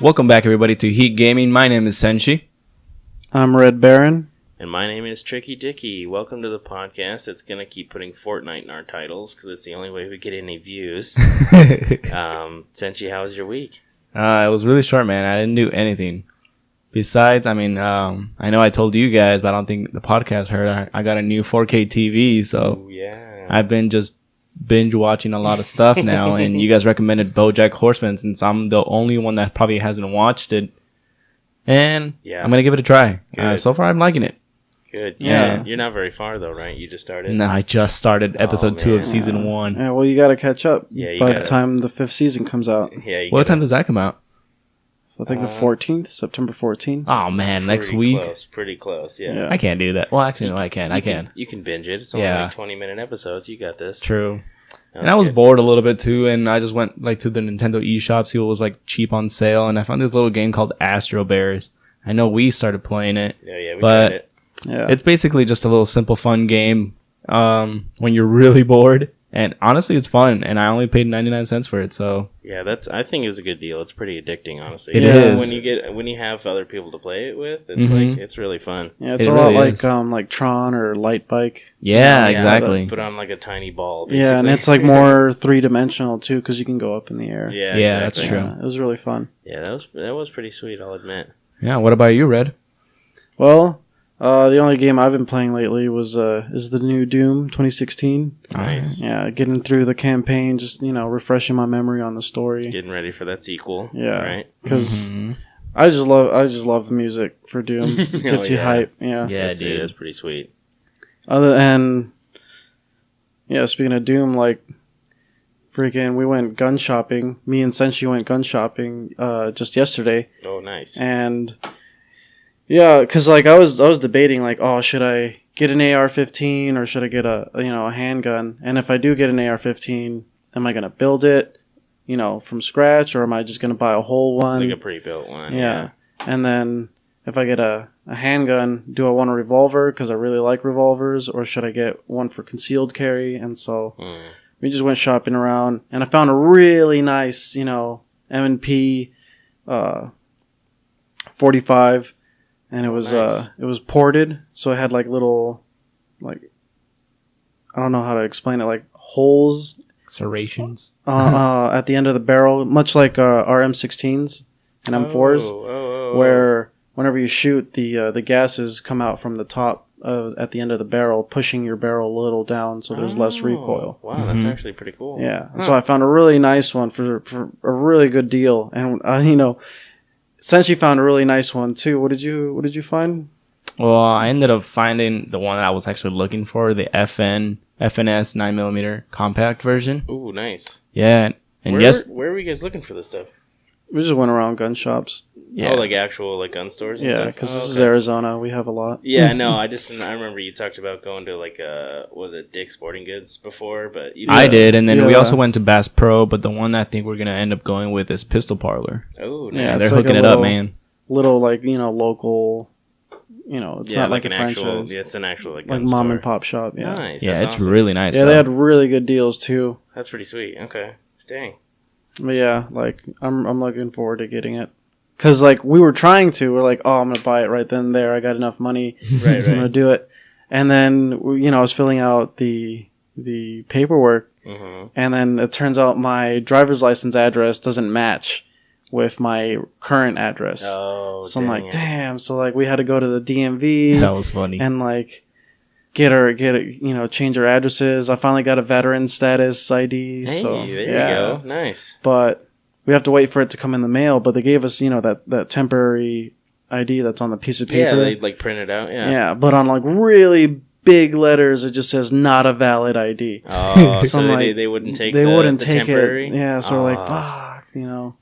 Welcome back, everybody, to Heat Gaming. My name is Senshi. I'm Red Baron. And my name is Tricky Dicky. Welcome to the podcast that's going to keep putting Fortnite in our titles because it's the only way we get any views. Senshi, how was your week? It was really short, man. I didn't do anything. Besides, I know I told you guys, but I don't think the podcast heard. I got a new 4K TV, so Ooh, yeah. I've been just binge watching a lot of stuff now, and you guys recommended BoJack Horseman since I'm the only one that probably hasn't watched it. And yeah. I'm going to give it a try. So far, I'm liking it. Good. Yeah. You're not very far, though, right? You just started? No, I just started episode 2 of season 1. Yeah, well, you got to catch up by the the time the 5th season comes out. Yeah. What time does that come out? I think the 14th, September 14th. Oh, man, next week? Pretty close, yeah. I can't do that. Well, actually, no, I can. You can binge it. It's only like 20-minute episodes. You got this. True. And I was bored a little bit too, and I just went to the Nintendo eShop, see what was cheap on sale, and I found this little game called Astro Bears. I know we started playing it. Yeah, we tried it. Yeah. It's basically just a little simple fun game when you're really bored, and honestly it's fun, and I only paid 99 cents for it, so yeah, I think it was a good deal. It's pretty addicting, honestly. It is. When you have other people to play it with, it's it's really fun. Yeah, it's it a really lot like Tron or Light Bike. Yeah, exactly. Put on a tiny ball, basically. Yeah, and it's more 3-dimensional too because you can go up in the air. Yeah, exactly. That's true. It was really fun. Yeah, that was pretty sweet, I'll admit. Yeah, what about you, Red? Well, the only game I've been playing lately is the new Doom 2016. Nice. Yeah, getting through the campaign, just refreshing my memory on the story. Getting ready for that sequel. Yeah, right. Because I just love the music for Doom. Gets you hype. Yeah, dude, it's pretty sweet. Speaking of Doom, we went gun shopping. Me and Senshi went gun shopping just yesterday. Oh, nice. And yeah, because I was debating should I get an AR-15 or should I get a handgun? And if I do get an AR-15, am I gonna build it, from scratch, or am I just gonna buy a whole one? Like a pre-built one. Yeah. And then if I get a handgun, do I want a revolver because I really like revolvers, or should I get one for concealed carry? And so we just went shopping around, and I found a really nice, M&P 45. And it was it was ported, so it had little I don't know how to explain it, holes, Serrations. At the end of the barrel, much like our M16s and M4s, where whenever you shoot, the gases come out from the top at the end of the barrel, pushing your barrel a little down, so there's less recoil. Wow, that's actually pretty cool. Yeah, so I found a really nice one for a really good deal, and Senshi found a really nice one too. What did you find? Well, I ended up finding the one that I was actually looking for, the FNS 9mm compact version. Ooh, nice. Yeah, and where were you guys looking for this stuff? We just went around gun shops. Yeah. Oh, actual gun stores? And yeah, because this is Arizona. We have a lot. Yeah, no, I remember you talked about going to was it Dick's Sporting Goods before, but I did, and then we also went to Bass Pro, but the one I think we're gonna end up going with is Pistol Parlor. Oh, nice. Yeah, they're hooking it up, man. Little local. It's not like a franchise. It's an actual gun store. Mom and pop shop. Yeah, nice. Yeah, That's it's awesome. really nice. Yeah, they had really good deals too. That's pretty sweet. Okay, dang. But yeah, I'm looking forward to getting it. Cause we were trying to, we're I'm gonna buy it right then and there. I got enough money, right. I'm gonna do it. And then I was filling out the paperwork, and then it turns out my driver's license address doesn't match with my current address. Oh, so I'm like, damn. So we had to go to the DMV. That was funny. And change our addresses. I finally got a veteran status ID. Hey, so there you go. Nice. But we have to wait for it to come in the mail. But they gave us, that temporary ID that's on the piece of paper. Yeah, they print it out. Yeah. Yeah, but on really big letters, it just says not a valid ID. Oh, so so they wouldn't take. They wouldn't the take temporary? it. Yeah, so we're fuck.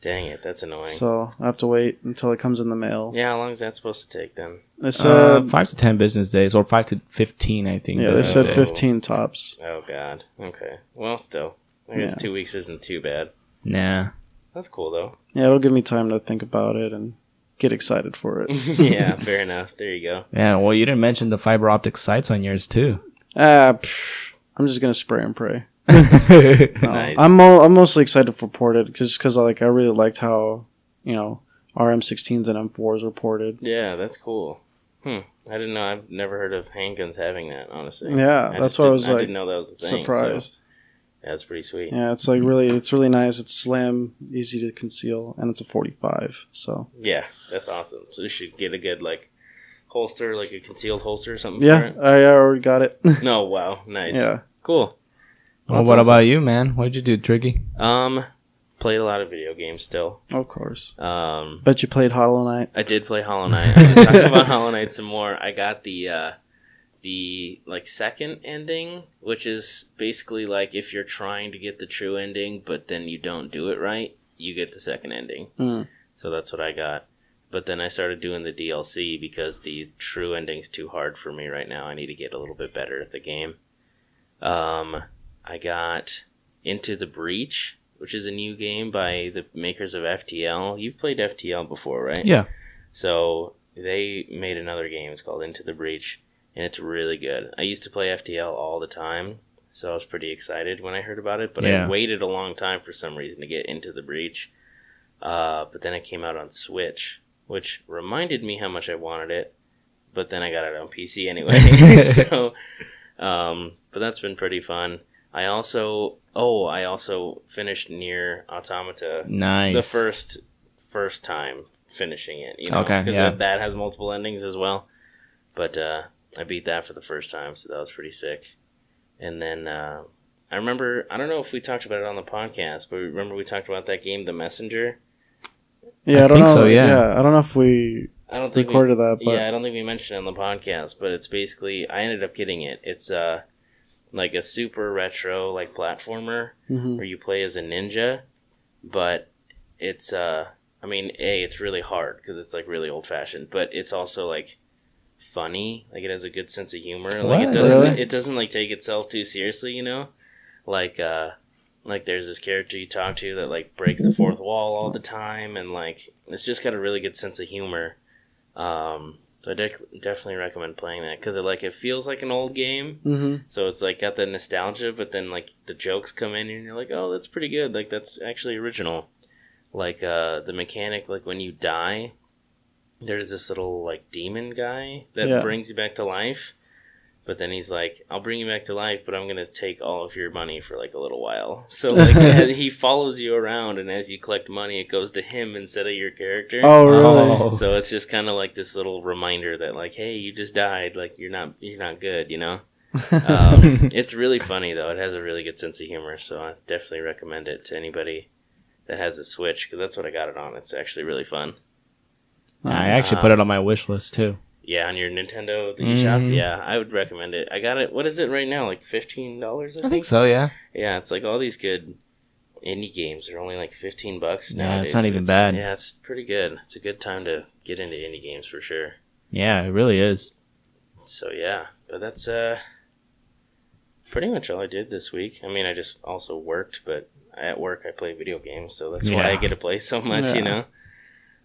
Dang it, that's annoying. So I have to wait until it comes in the mail. Yeah, how long is that supposed to take then? They said 5 to 10 business days, or 5 to 15, I think. Yeah, they said 15 tops. Oh god. Okay. Well, still, I guess 2 weeks isn't too bad. Nah. That's cool though. Yeah, it'll give me time to think about it and get excited for it. Yeah, fair enough. There you go. Yeah, well, you didn't mention the fiber optic sights on yours too. I'm just gonna spray and pray. Nice. I'm mostly excited for ported just because I really liked how our M16s and M4s were ported. Yeah, that's cool. I didn't know. I've never heard of handguns having that, honestly. Yeah, that's why I was I like didn't know that was the thing. surprised. So, yeah, that's pretty sweet. Yeah, it's like it's really nice. It's slim, easy to conceal, and it's a 45. So yeah, that's awesome. So you should get a good like holster, like a concealed holster or something. yeah, I already got it. No, wow, nice. Yeah, cool. Well, what about you, man? What'd you do, Tricky? Played a lot of video games still. of course. Um, Bet you played Hollow Knight. I did play Hollow Knight. I was talking about Hollow Knight some more. I got the like second ending, which is basically like if you're trying to get the true ending, but then you don't do it right, you get the second ending. So that's what I got. But then I started doing the DLC because the true ending's too hard for me right now. I need to get a little bit better at the game. I got Into the Breach, which is a new game by the makers of FTL. You've played FTL before, right? Yeah. So they made another game. It's called Into the Breach, and it's really good. I used to play FTL all the time, so I was pretty excited when I heard about it, but I waited a long time for some reason to get Into the Breach. But then it came out on Switch, which reminded me how much I wanted it, but then I got it on PC anyway. So, but that's been pretty fun. I also finished Nier Automata. Nice. The first time finishing it, you know, okay, because that has multiple endings as well. But I beat that for the first time, so that was pretty sick. And then I remember, I don't know if we talked about it on the podcast, but remember we talked about that game, The Messenger? Yeah, I don't think know. so. Yeah. I don't know if we recorded that. But yeah, I don't think we mentioned it on the podcast, but it's basically, I ended up getting it. It's like a super retro like platformer where you play as a ninja, but it's it's really hard because it's like really old fashioned, but it's also like funny. Like it has a good sense of humor. Like it doesn't like take itself too seriously, you know? Like there's this character you talk to that like breaks the fourth wall all the time, and like it's just got a really good sense of humor. So I definitely recommend playing that because it feels like an old game. So it's like got the nostalgia, but then like the jokes come in and you're like, oh, that's pretty good. Like that's actually original. Like the mechanic, like when you die, there's this little like demon guy that brings you back to life. But then he's like, I'll bring you back to life, but I'm going to take all of your money for like a little while. So like he follows you around, and as you collect money, it goes to him instead of your character. Oh, really? So it's just kind of like this little reminder that like, hey, you just died. Like you're not good, you know? It's really funny though. It has a really good sense of humor. So I definitely recommend it to anybody that has a Switch, because that's what I got it on. It's actually really fun. I actually put it on my wish list too. Yeah, on your Nintendo the eShop. Yeah, I would recommend it. I got it. What is it right now? Like $15? I think so. Yeah. Yeah, it's like all these good indie games are only like $15 nowadays. Yeah, it's not even bad. Yeah, it's pretty good. It's a good time to get into indie games for sure. Yeah, it really is. So yeah, but that's pretty much all I did this week. I mean, I just also worked, but at work I play video games, so that's why I get to play so much, you know.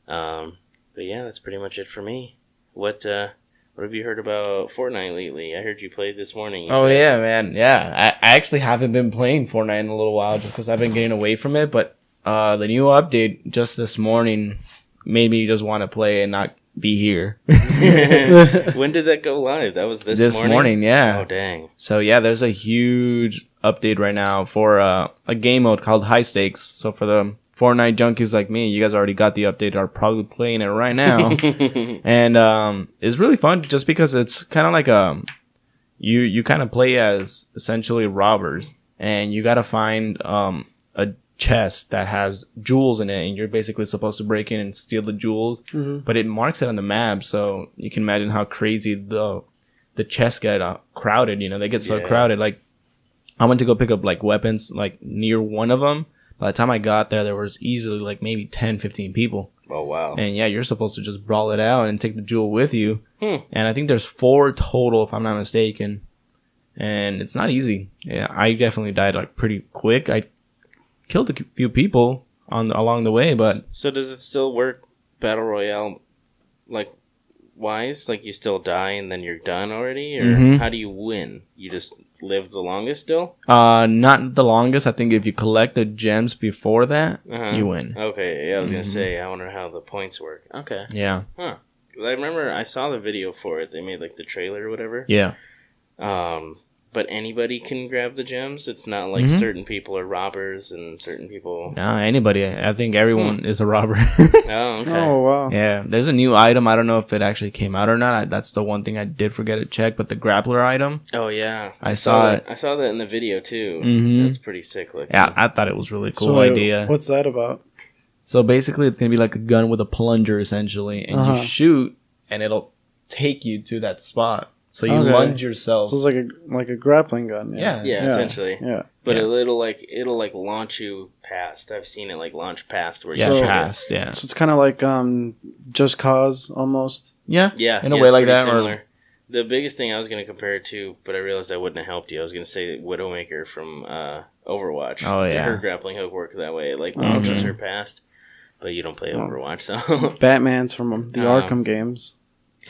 But yeah, that's pretty much it for me. What have you heard about Fortnite lately? I heard you played this morning. Yeah, man. Yeah, I actually haven't been playing Fortnite in a little while just because I've been getting away from it. But the new update just this morning made me just want to play and not be here. When did that go live? That was this morning? Yeah. Oh, dang. So yeah, there's a huge update right now for a game mode called High Stakes. So for the Fortnite junkies like me, you guys already got the update, are probably playing it right now. And it's really fun just because it's kind of like you kind of play as essentially robbers, and you got to find a chest that has jewels in it, and you're basically supposed to break in and steal the jewels. But it marks it on the map, so you can imagine how crazy the chests get crowded. You know, they get so crowded. Like I went to go pick up like weapons like near one of them. By the time I got there was easily like maybe 10, 15 people. Oh, wow. And yeah, you're supposed to just brawl it out and take the jewel with you. And I think there's 4 total, if I'm not mistaken. And it's not easy. Yeah, I definitely died like pretty quick. I killed a few people along the way, but... So does it still work Battle Royale, like, wise? Like, you still die and then you're done already? Or how do you win? You just live the longest still? Not the longest. I think if you collect the gems before that, you win. Okay, yeah, I was gonna say. I wonder how the points work. Okay. Yeah. Huh. 'Cause I remember I saw the video for it. They made like the trailer or whatever. Yeah. But anybody can grab the gems. It's not like certain people are robbers and certain people. No, anybody. I think everyone is a robber. Oh, okay. Oh wow. Yeah, there's a new item. I don't know if it actually came out or not. That's the one thing I did forget to check. But the grappler item, Oh yeah, I saw it. I saw that in the video too. That's pretty sick looking. Yeah, I thought it was really cool So idea. what's that about? So basically, it's gonna be like a gun with a plunger, essentially, and you shoot, and it'll take you to that spot. So you lunge yourself. So it's like a grappling gun. Yeah. Yeah, essentially. Yeah. But Yeah. it'll launch you past. I've seen it like launch past where Yeah, you past. Yeah. So it's kind of like Just Cause almost. Yeah. Yeah, In a yeah, way it's like pretty that, or- Similar. The biggest thing I was going to compare it to, but I realized I wouldn't have helped you. I was going to say Widowmaker from Overwatch. Oh, yeah. Her grappling hook worked that way. It like launches her past, but you don't play Overwatch, so. Batman's from the Arkham games.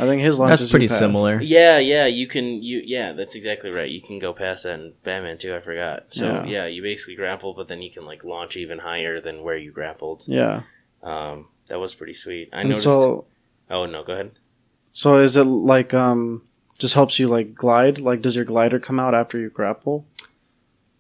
I think his launches That's pretty you past. similar. Yeah, yeah, that's exactly right. You can go past that in Batman too, I forgot. So, yeah, you basically grapple, but then you can like launch even higher than where you grappled. Yeah. That was pretty sweet. I And noticed. so Oh, no, go ahead. So is it like just helps you like glide? Like does your glider come out after you grapple?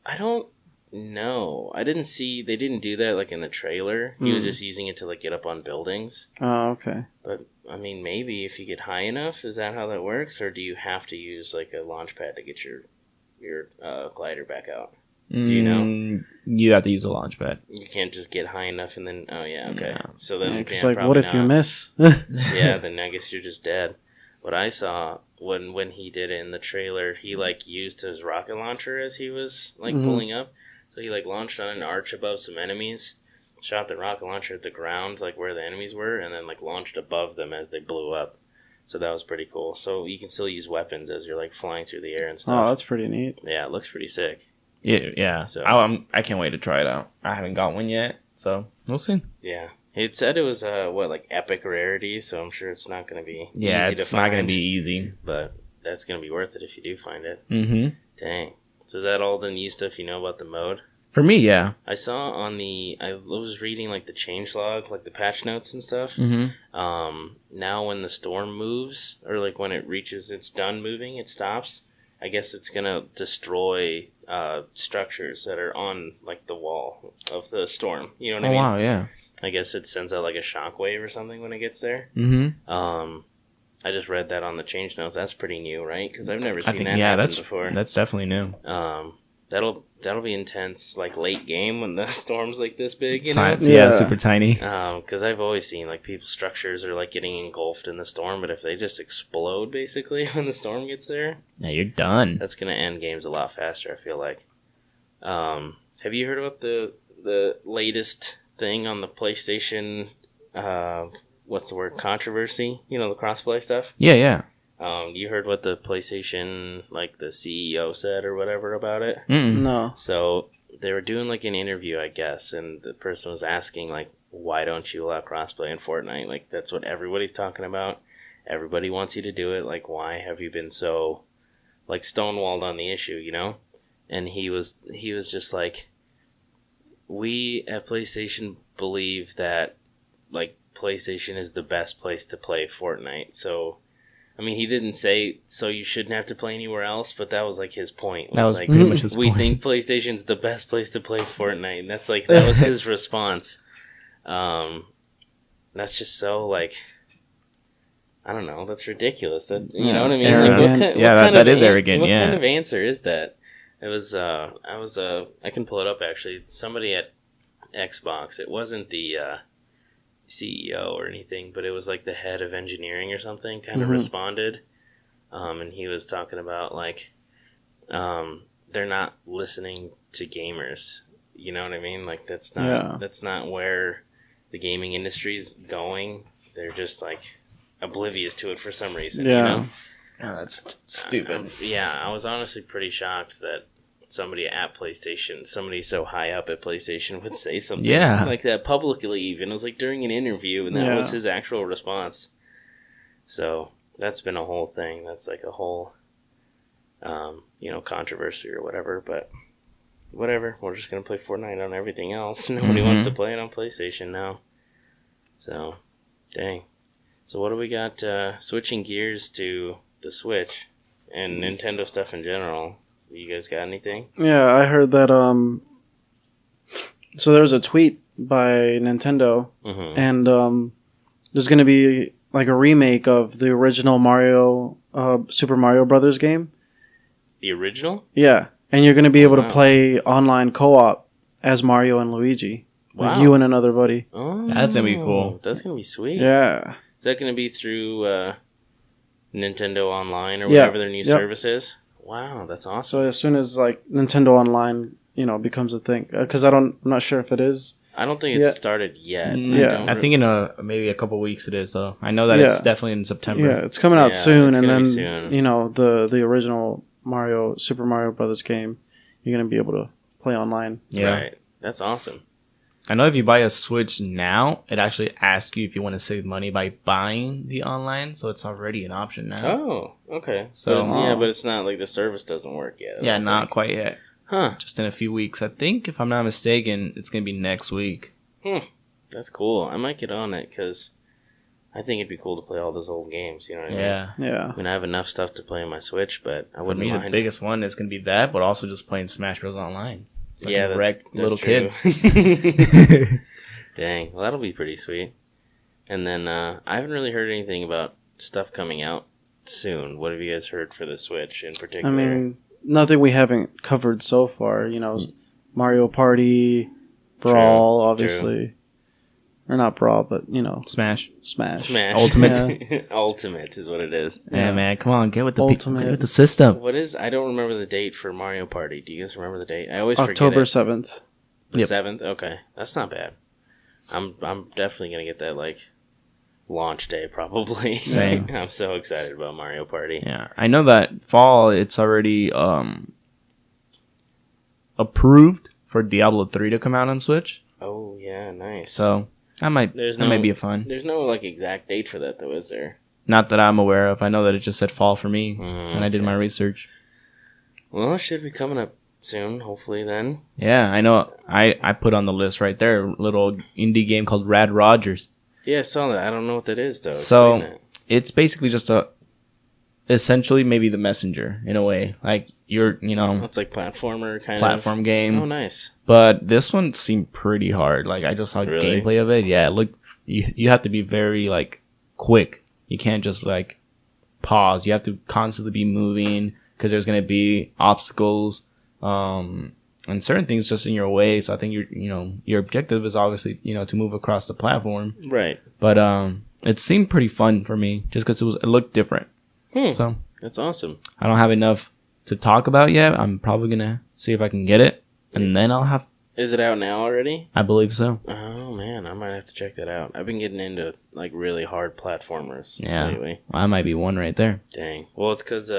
I don't know. I didn't see. They didn't do that like in the trailer. He was just using it to like get up on buildings. Oh, okay. But I mean, maybe if you get high enough, is that how that works, or do you have to use like a launch pad to get your glider back out? Do you know? You have to use a launch pad. You can't just get high enough and then. Oh yeah, okay. No. So then, It's yeah, like, what probably if you not. miss? Yeah, then I guess you're just dead. What I saw when he did it in the trailer, he like used his rocket launcher as he was like pulling up. So he like launched on an arch above some enemies, shot the rocket launcher at the ground, like where the enemies were, and then like launched above them as they blew up. So that was pretty cool. So you can still use weapons as you're like flying through the air and stuff. Oh, that's pretty neat. Yeah, it looks pretty sick. Yeah. So- I can't wait to try it out. I haven't got one yet, so we'll see. Yeah. It said it was like epic rarity, so I'm sure it's not going to be Yeah, easy it's to not find, going to be easy. but that's going to be worth it if you do find it. Mm-hmm. Dang. So is that all the new stuff you know about the mode? For me, yeah. I saw I was reading like the changelog, like the patch notes and stuff. Mm-hmm. Now when the storm moves, or like when it reaches its done moving, it stops. I guess it's gonna destroy structures that are on like the wall of the storm. You know what I mean? Wow, yeah. I guess it sends out like a shockwave or something when it gets there. Mm-hmm. I just read that on the change notes. That's pretty new, right? Because I've never I seen think that happen that's before. That's definitely new. That'll be intense, like late game when the storm's like this big, you know? Science, Yeah. super tiny. Because I've always seen like people's structures are like getting engulfed in the storm, but if they just explode basically when the storm gets there, Yeah, you're done. that's gonna end games a lot faster. I feel like. Have you heard about the latest thing on the PlayStation? What's the word? Controversy? You know, the crossplay stuff. Yeah. You heard what the PlayStation, like the CEO said or whatever about it? Mm-mm. No. So they were doing like an interview, I guess, and the person was asking like, why don't you allow crossplay in Fortnite? Like that's what everybody's talking about. Everybody wants you to do it. Like, why have you been so like stonewalled on the issue, you know? And he was just like, we at PlayStation believe that like PlayStation is the best place to play Fortnite. So I mean, he didn't say so you shouldn't have to play anywhere else, but that was like his point. That was like, pretty much his we point. think PlayStation's the best place to play Fortnite, and that was his response. That's just so like, I don't know. That's ridiculous. That you know what I mean? Arrogant. That is arrogant. What Yeah. kind of answer is that? It was. I can pull it up actually. Somebody at Xbox. It wasn't the CEO or anything, but it was like the head of engineering or something. Kind of responded, and he was talking about like, they're not listening to gamers. You know what I mean? Like that's not where the gaming industry's going. They're just like oblivious to it for some reason. Yeah. You know? Oh, that's stupid. I was honestly pretty shocked that somebody at PlayStation, somebody so high up at PlayStation would say something like that publicly even. It was like during an interview, and that was his actual response. So that's been a whole thing. That's like a whole controversy or whatever. But whatever, we're just gonna play Fortnite on everything else. Nobody wants to play it on PlayStation now. So, dang. So what do we got? Switching gears to the Switch and Nintendo stuff in general. So you guys got anything? Yeah, I heard that. So there was a tweet by Nintendo, and there's going to be like a remake of the original Mario, Super Mario Brothers game. The original? Yeah, and you're going to be able to play online co-op as Mario and Luigi, like you and another buddy. Oh, that's gonna be cool. That's gonna be sweet. Yeah. Is that going to be through Nintendo Online or whatever their new service is? Wow, that's awesome. So as soon as like Nintendo Online, becomes a thing, because I'm not sure if it is. I don't think it's started yet. I think in maybe a couple weeks it is though. I know that it's definitely in September. Yeah, it's coming out soon, and then soon. the original Super Mario Brothers game, you're gonna be able to play online. Yeah, right. That's awesome. I know if you buy a Switch now, it actually asks you if you want to save money by buying the online, so it's already an option now. Oh, okay. So but it's not like the service doesn't work yet. Yeah, not quite yet. Huh. Just in a few weeks. I think, if I'm not mistaken, it's going to be next week. That's cool. I might get on it because I think it'd be cool to play all those old games. You know what I mean? Yeah. I mean, I have enough stuff to play on my Switch, but I wouldn't For me, mind. the biggest one is going to be that, but also just playing Smash Bros. Online. So yeah, that's little true. kids. Dang, well, that'll be pretty sweet. And then I haven't really heard anything about stuff coming out soon. What have you guys heard for the Switch in particular? I mean, nothing we haven't covered so far. Mario Party, Brawl, obviously. Or not Brawl, but, Smash. Ultimate. Yeah. Ultimate is what it is. Yeah, man, come on, get with the Ultimate. get with the system. What is? I don't remember the date for Mario Party. Do you guys remember the date? I always October forget it. 7th. The 7th? Okay. That's not bad. I'm definitely going to get that, like, launch day, probably. Same. I'm so excited about Mario Party. Yeah, I know that fall it's already approved for Diablo 3 to come out on Switch. Oh, yeah, nice. So that might be a fun. There's no, like, exact date for that, though, is there? Not that I'm aware of. I know that it just said fall for me, and I did my research. Well, it should be coming up soon, hopefully, then. Yeah, I know. I put on the list right there a little indie game called Rad Rogers. Yeah, I saw that. I don't know what that is, though. So it's basically just essentially maybe the Messenger in a way. Like it's like platformer kind of platform game. Oh, nice. But this one seemed pretty hard. Like I just saw Really? gameplay of it. Yeah, look, you have to be very like quick. You can't just like pause. You have to constantly be moving because there's gonna be obstacles. And certain things just in your way. So I think your objective is obviously, to move across the platform. Right. But it seemed pretty fun for me just because it looked different. So that's awesome. I don't have enough to talk about yet. I'm probably gonna see if I can get it, and then I'll have. Is it out now already? I believe so. Oh man, I might have to check that out. I've been getting into like really hard platformers lately. I might be one right there. Dang. Well, it's because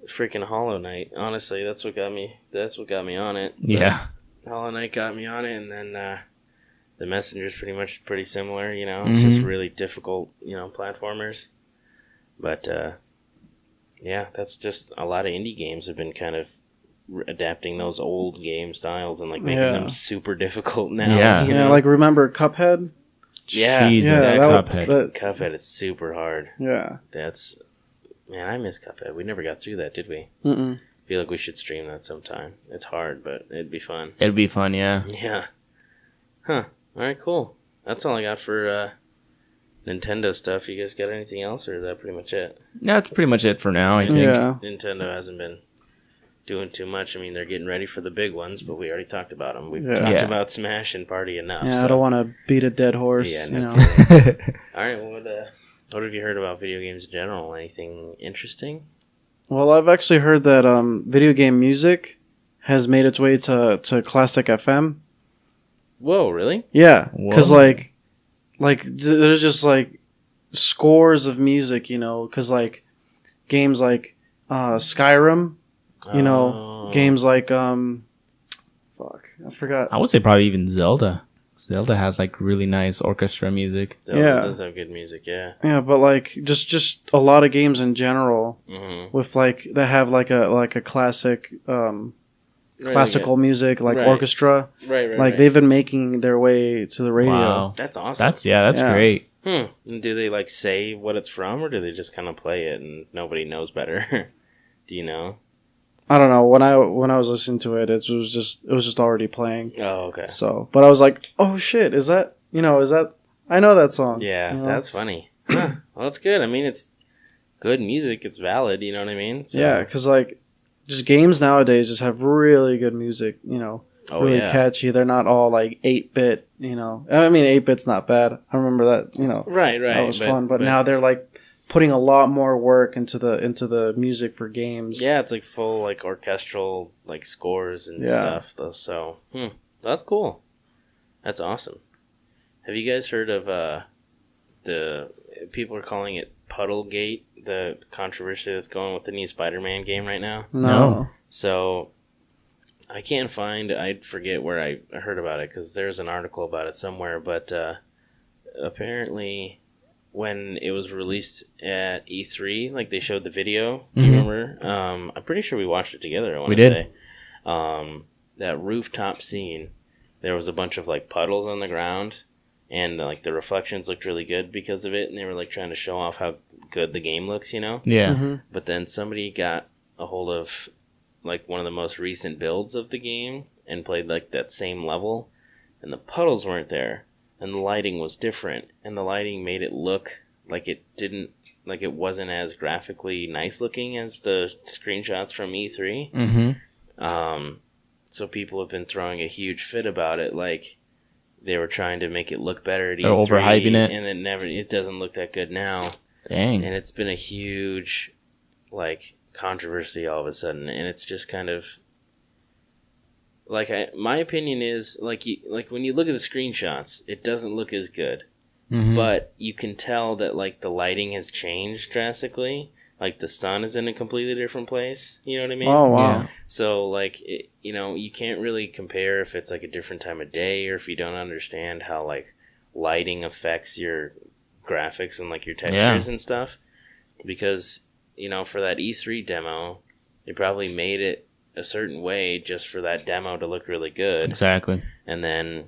freaking Hollow Knight. Honestly, that's what got me. That's what got me on it. Yeah. Hollow Knight got me on it, and then the Messenger's pretty similar. It's just really difficult. Platformers. But yeah, that's just a lot of indie games have been kind of adapting those old game styles and like making them super difficult now. Yeah. Like remember Cuphead? Yeah, Jesus, Cuphead. Cuphead is super hard. Yeah. Man, I miss Cuphead. We never got through that, did we? Mm-mm. I feel like we should stream that sometime. It's hard, but it'd be fun. It'd be fun, yeah. Yeah. Huh. All right, cool. That's all I got for Nintendo stuff. You guys got anything else, or is that pretty much it? Yeah, that's pretty much it for now, I think. Yeah. Nintendo hasn't been doing too much. I mean, they're getting ready for the big ones, but we already talked about them. We've talked about Smash and Party enough. Yeah, so. I don't want to beat a dead horse. Yeah, All right, well, what have you heard about video games in general? Anything interesting? Well, I've actually heard that video game music has made its way to Classic FM. Whoa, really? Yeah, because like there's just like scores of music, because like games like Skyrim, games like fuck, I forgot. I would say probably even Zelda. Zelda has like really nice orchestra music. Zelda Yeah. does have good music, yeah. Yeah, but like just a lot of games in general Mm-hmm. with like that have like a classic classical music like Right. orchestra. Right. Like they've been making their way to the radio. Wow. That's awesome. That's Yeah. great. And do they like say what it's from, or do they just kind of play it and nobody knows better? Do you know? I don't know. When I was listening to it, it was just already playing. Oh, okay. So, but I was like, oh shit, is that I know that song. Yeah, you know? that's funny. Huh. Well, that's good. I mean, it's good music. It's valid. You know what I mean? So, Yeah, because like just games nowadays just have really good music. Oh, really yeah. catchy. They're not all like 8-bit. I mean 8-bit's not bad. I remember that. Right. That was fun. But now they're like putting a lot more work into the music for games. Yeah, it's like full like orchestral like scores and Yeah. stuff. Though, so that's cool. That's awesome. Have you guys heard of the people are calling it Puddlegate, the controversy that's going with the new Spider-Man game right now? No. So I can't find. I forget where I heard about it because there's an article about it somewhere. But apparently, when it was released at E3, like they showed the video. Mhm. You remember? I'm pretty sure we watched it together. I want We to did. say that rooftop scene. There was a bunch of like puddles on the ground, and like the reflections looked really good because of it. And they were like trying to show off how good the game looks, you know. Yeah. Mhm. But then somebody got a hold of like one of the most recent builds of the game and played like that same level, and the puddles weren't there, and the lighting was different, and the lighting made it look like it wasn't as graphically nice looking as the screenshots from E3. Mm-hmm. So people have been throwing a huge fit about it, like they were trying to make it look better at E3, They're overhyping it. and it doesn't look that good now. Dang. And it's been a huge, like, controversy all of a sudden, and it's just kind of like my opinion is like when you look at the screenshots, it doesn't look as good, Mhm. but you can tell that like the lighting has changed drastically. Like the sun is in a completely different place. You know what I mean? Oh wow. Yeah. So like you can't really compare if it's like a different time of day or if you don't understand how like lighting affects your graphics and like your textures and stuff, because for that E3 demo, they probably made it a certain way just for that demo to look really good. Exactly. And then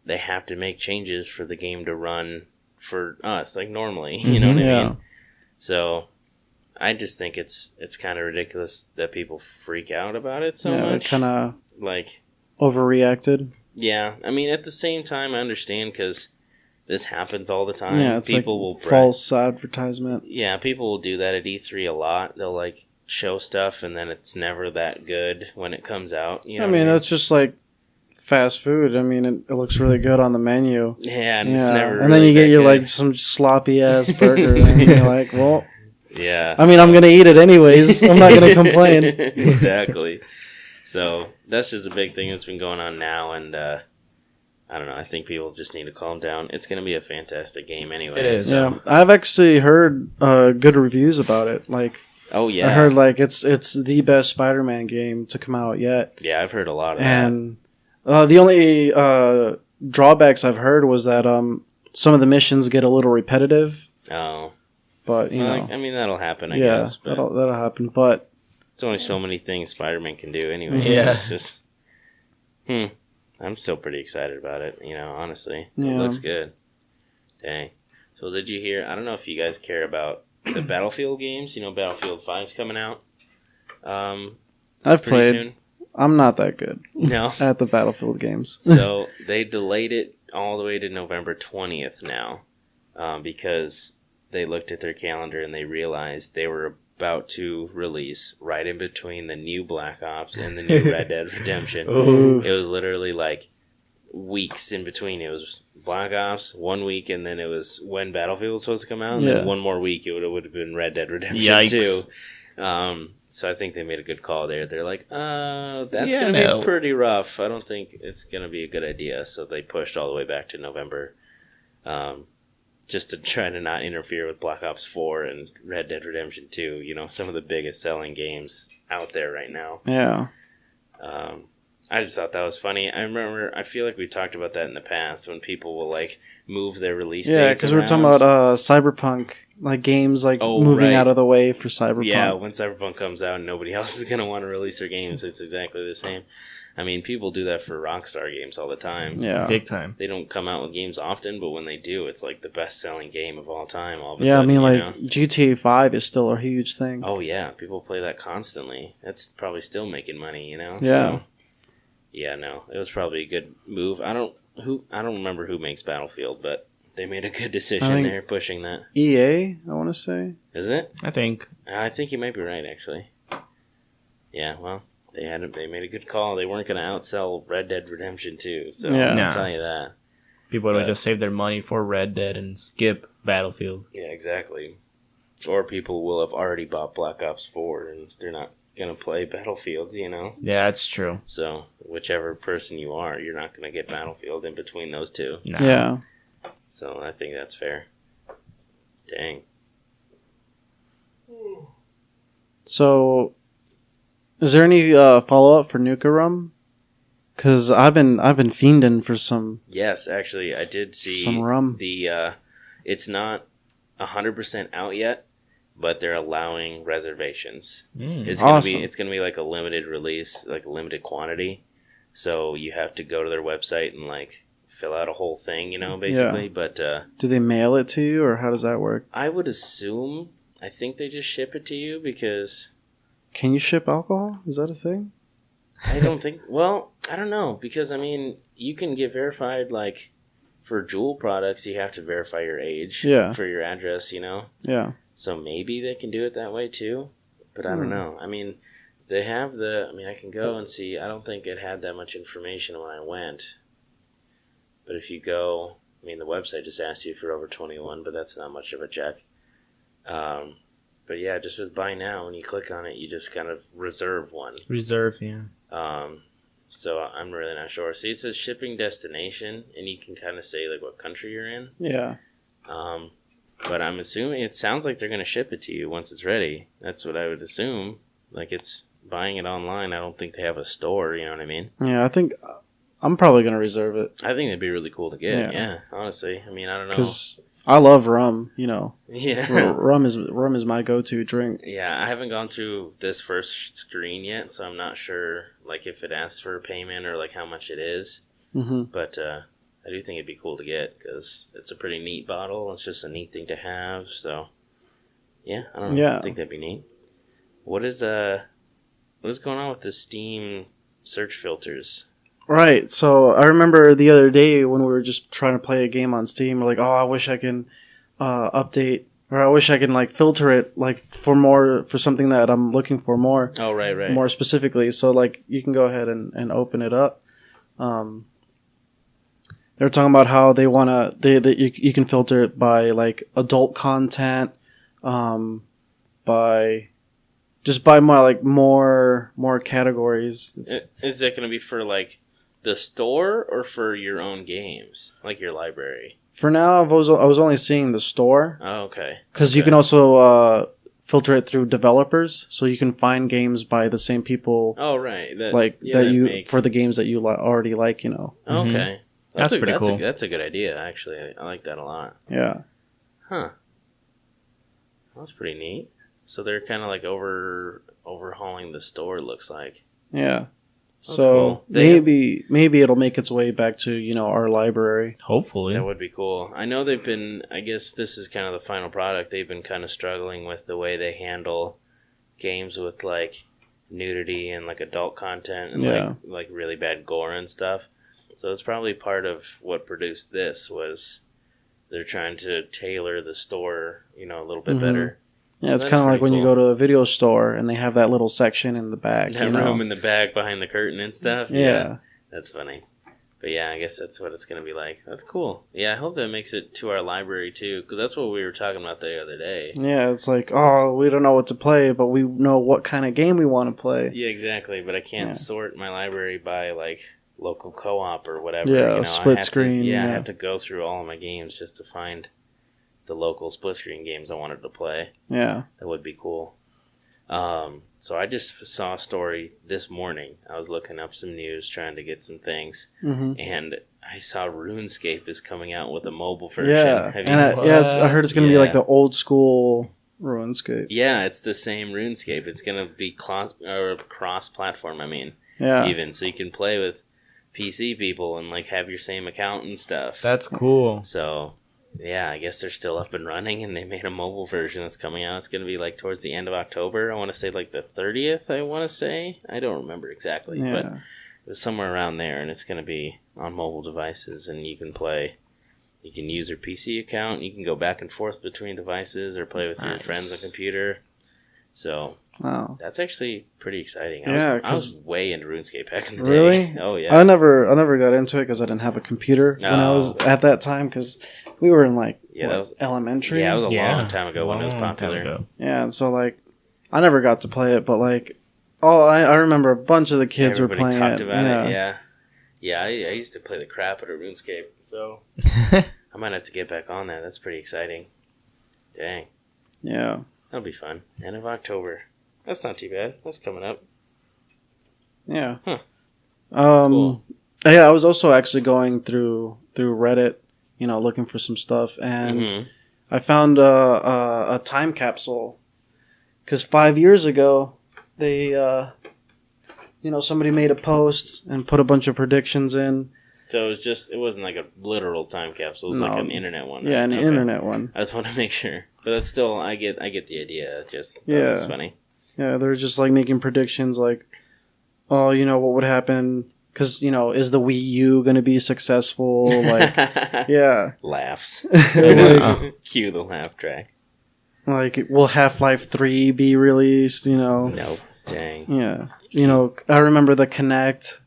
they have to make changes for the game to run for us, like normally. You know what I Yeah. mean? So I just think it's kind of ridiculous that people freak out about it so much. Kind of Like, overreacted. yeah. I mean, at the same time, I understand because this happens all the time. Yeah, it's people like will false advertisement. Yeah, people will do that at E3 a lot. They'll like show stuff and then it's never that good when it comes out. You know I what mean, that's just like fast food. I mean, it looks really good on the menu. yeah, and it's never. And then really you get that your good. like some sloppy ass burger, and you're like, well, Yeah. I mean, I'm gonna eat it anyways. I'm not gonna complain. Exactly. So that's just a big thing that's been going on now, and I don't know. I think people just need to calm down. It's going to be a fantastic game anyway. It is. Yeah, I've actually heard good reviews about it. Like, Oh yeah. I heard like it's the best Spider-Man game to come out yet. Yeah, I've heard a lot of And the only drawbacks I've heard was that some of the missions get a little repetitive. that. Oh. But you know, I mean, that'll happen, I yeah, guess. But that'll happen. But it's only so many things Spider-Man can do anyway. Yeah. So it's just... I'm still pretty excited about it, honestly. It Yeah. looks good. Dang. So did you hear... I don't know if you guys care about the Battlefield games. Battlefield 5's coming out. I've Pretty played. soon. I'm not that good No. at the Battlefield games. So they delayed it all the way to November 20th now, because they looked at their calendar and they realized they were about to release right in between the new Black Ops and the new Red Dead Redemption. Ooh. It was literally like weeks in between. It was Black Ops 1 week, and then it was when Battlefield was supposed to come out, and Yeah. then one more week it would have been Red Dead Redemption Yikes. 2. So I think they made a good call there. They're like, that's Yeah, going to no. be pretty rough. I don't think it's going to be a good idea. So they pushed all the way back to November, just to try to not interfere with Black Ops 4 and Red Dead Redemption 2, some of the biggest selling games out there right now. Yeah. I just thought that was funny. I feel like we talked about that in the past when people will like move their release dates. Yeah, because we were talking about Cyberpunk, like games like moving out of the way for Cyberpunk. Yeah, when Cyberpunk comes out and nobody else is going to want to release their games, it's exactly the same. I mean, people do that for Rockstar games all the time. Yeah. Big time. They don't come out with games often, but when they do, it's like the best-selling game of all time all of a sudden. I mean, like, GTA 5 is still a huge thing. Oh, yeah. People play that constantly. That's probably still making money, you know? Yeah. So, yeah, no. It was probably a good move. I don't remember who makes Battlefield, but they made a good decision there pushing that. EA, I want to say. Is it? I think you might be right, actually. Yeah, well... They made a good call. They weren't going to outsell Red Dead Redemption 2, so I'll tell you that. People would just save their money for Red Dead and skip Battlefield. Yeah, exactly. Or people will have already bought Black Ops 4 and they're not going to play Battlefields, you know? Yeah, that's true. So, whichever person you are, you're not going to get Battlefield in between those two. Nah. Yeah. So, I think that's fair. Dang. So... Is there any follow up for Nuka Rum? Because I've been fiending for some. Yes, actually, I did see some rum. It's not 100% out yet, but they're allowing reservations. It's gonna be like a limited release, like a limited quantity. So you have to go to their website and like fill out a whole thing, you know, basically. Yeah. But do they mail it to you, or how does that work? I would assume. I think they just ship it to you because. Can you ship alcohol? Is that a thing? I don't think... Well, I don't know. Because, I mean, you can get verified, like, for Juul products, you have to verify your age for your address, you know? Yeah. So maybe they can do it that way, too. But I don't know. I mean, they have the... I mean, I can go and see. I don't think it had that much information when I went. But if you go... I mean, the website just asks you if you're over 21, but that's not much of a check. But yeah, it just says buy now. When you click on it, you just kind of reserve one. Reserve, yeah. So I'm really not sure. See, it says shipping destination, and you can kind of say like what country you're in. Yeah. But I'm assuming it sounds like they're going to ship it to you once it's ready. That's what I would assume. Like it's buying it online. I don't think they have a store. You know what I mean? Yeah, I think I'm probably going to reserve it. I think it'd be really cool to get. Yeah, honestly. I mean, I don't know. Because I love rum, you know. Yeah. Rum is my go-to drink. Yeah, I haven't gone through this first screen yet, so I'm not sure like if it asks for a payment or like how much it is. Mm-hmm. But I do think it'd be cool to get because it's a pretty neat bottle. It's just a neat thing to have. So yeah, I don't know. Yeah. I think that'd be neat. What is going on with the Steam search filters? Right, so I remember the other day when we were just trying to play a game on Steam, we're like, oh, I wish I can update, or I wish I can like filter it like for something that I'm looking for more. Oh, right. More specifically, so like you can go ahead and open it up. They're talking about how they want to, you can filter it by like adult content, by more categories. Is that going to be for like the store or for your own games, like your library? For now, I was only seeing the store. Oh, okay. Because you can also filter it through developers, so you can find games by the same people. Oh, right. For the games that you already like, you know. Okay, mm-hmm. That's pretty cool. That's a good idea, actually. I like that a lot. Yeah. Huh. That's pretty neat. So they're kind of like overhauling the store. It looks like. Yeah. That's so cool. maybe it'll make its way back to our library. Hopefully, that would be cool. I know they've been. I guess this is kind of the final product. They've been kind of struggling with the way they handle games with like nudity and like adult content and like really bad gore and stuff. So it's probably part of what produced this was they're trying to tailor the store, a little bit better. Yeah, so it's kind of like when you go to a video store and they have that little section in the back. That room in the back behind the curtain and stuff. Yeah. That's funny. But yeah, I guess that's what it's going to be like. That's cool. Yeah, I hope that makes it to our library too, because that's what we were talking about the other day. Yeah, it's like, we don't know what to play, but we know what kind of game we want to play. Yeah, exactly. But I can't sort my library by like local co-op or whatever. Yeah, split screen. I have to go through all of my games just to find the local split screen games I wanted to play. Yeah. That would be cool. So I just saw a story this morning. I was looking up some news, trying to get some things, and I saw RuneScape is coming out with a mobile version. Yeah, I heard it's gonna be like the old school RuneScape. Yeah, it's the same RuneScape. It's gonna be cross-platform. Even so you can play with PC people and like have your same account and stuff. That's cool. So. Yeah, I guess they're still up and running, and they made a mobile version that's coming out. It's going to be like towards the end of October. I want to say like the 30th, I want to say. I don't remember exactly, but it was somewhere around there, and it's going to be on mobile devices, and you can play. You can use your PC account. You can go back and forth between devices or play with your friends on computer. So that's actually pretty exciting. I was way into RuneScape back in the day. Really? Oh, yeah. I never got into it because I didn't have a computer when I was at that time because we were in like that was elementary. Yeah, it was a long time ago when it was popular. Yeah, and so like I never got to play it, but like I remember a bunch of the kids were playing talked it. About it. Yeah. I used to play the crap out of RuneScape, so I might have to get back on that. That's pretty exciting. Dang. Yeah. That'll be fun. End of October. That's not too bad. That's coming up. Yeah. Huh. Cool. Yeah, I was also actually going through Reddit, looking for some stuff, and I found a time capsule because 5 years ago they, somebody made a post and put a bunch of predictions in. So it wasn't like a literal time capsule. It was like an internet one. Right? Yeah, an internet one. I just want to make sure. But that's still, I get the idea. That was funny. Yeah, they're just like making predictions like, what would happen? Because, is the Wii U going to be successful? Like, yeah. Laughs. Cue the laugh track. Like, will Half-Life 3 be released, Nope. Dang. Yeah. I remember the Kinect.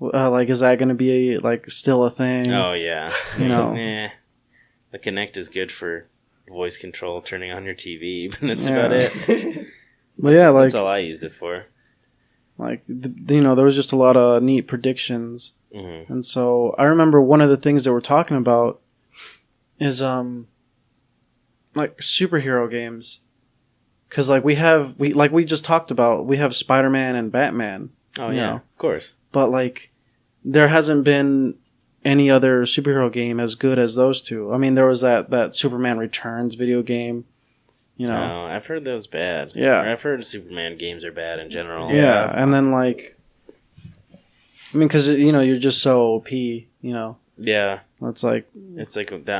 Is that going to be, still a thing? Oh, yeah. The Kinect is good for voice control, turning on your TV, but that's about it. But that's all I used it for. There was just a lot of neat predictions. Mm-hmm. And so I remember one of the things that we're talking about is, superhero games. Because, we just talked about, we have Spider-Man and Batman. Oh, yeah, of course. But, there hasn't been any other superhero game as good as those two. I mean, there was that Superman Returns video game. No, I've heard those bad. Yeah. I've heard Superman games are bad in general. Yeah, and then, because, you're just so OP, Yeah. It's not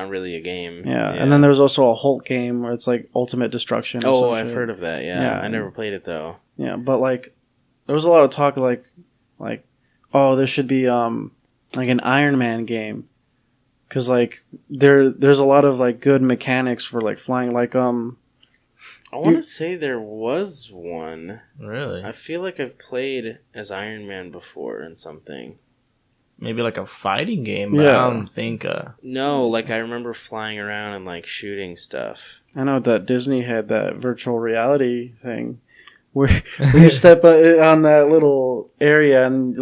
really a game. Yeah, and then there's also a Hulk game where it's Ultimate Destruction. Oh, I've heard of that. Yeah, I never played it though. Yeah, but there was a lot of talk there should be an Iron Man game because there's a lot of good mechanics for flying. I want to say there was one. Really? I feel like I've played as Iron Man before in something. Maybe a fighting game, but I don't think... No, I remember flying around and shooting stuff. I know that Disney had that virtual reality thing where you step on that little area and